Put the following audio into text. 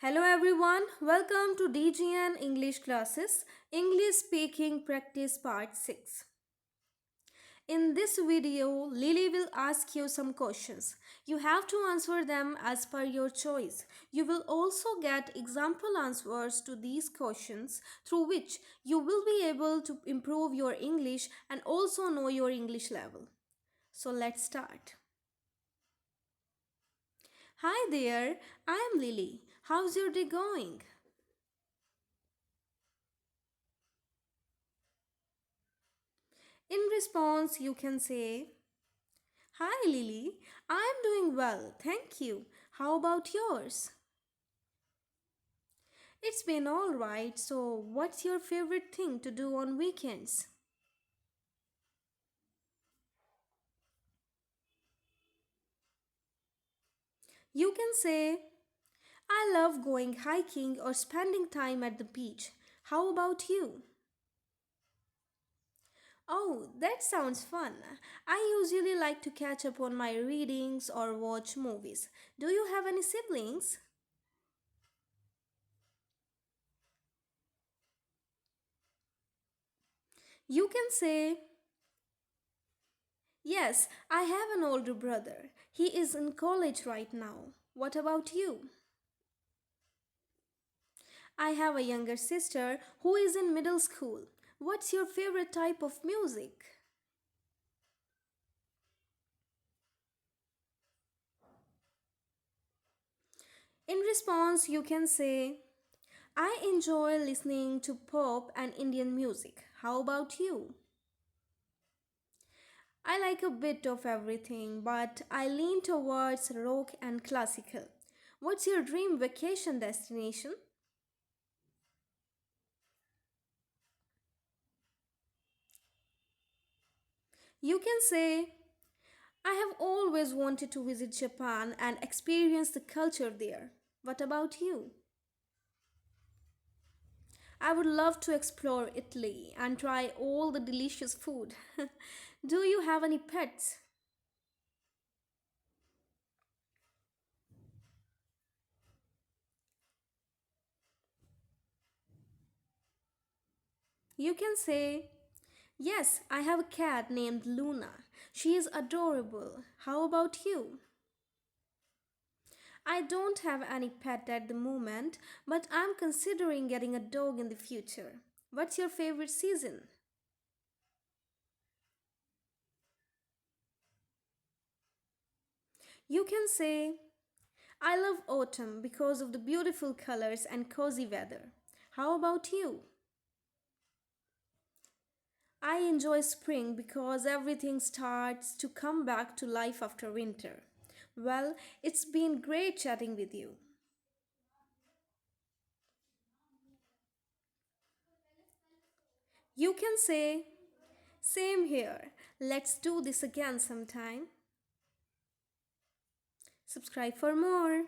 Hello everyone, welcome to DGN English classes, English Speaking Practice Part 6. In this video, Lily will ask you some questions. You have to answer them as per your choice. You will also get example answers to these questions through which you will be able to improve your English and also know your English level. So let's start. Hi there, I am Lily. How's your day going? In response, you can say, Hi Lily, I am doing well, thank you. How about yours? It's been alright, so what's your favorite thing to do on weekends? You can say, I love going hiking or spending time at the beach. How about you? Oh, that sounds fun. I usually like to catch up on my readings or watch movies. Do you have any siblings? You can say, Yes, I have an older brother. He is in college right now. What about you? I have a younger sister who is in middle school. What's your favorite type of music? In response, you can say, I enjoy listening to pop and Indian music. How about you? I like a bit of everything, but I lean towards rock and classical. What's your dream vacation destination? You can say, I have always wanted to visit Japan and experience the culture there. What about you? I would love to explore Italy and try all the delicious food. Do you have any pets? You can say, Yes, I have a cat named Luna. She is adorable. How about you? I don't have any pet at the moment, but I'm considering getting a dog in the future. What's your favorite season? You can say, I love autumn because of the beautiful colors and cozy weather. How about you? I enjoy spring because everything starts to come back to life after winter. Well, it's been great chatting with you. You can say, Same here. Let's do this again sometime. Subscribe for more.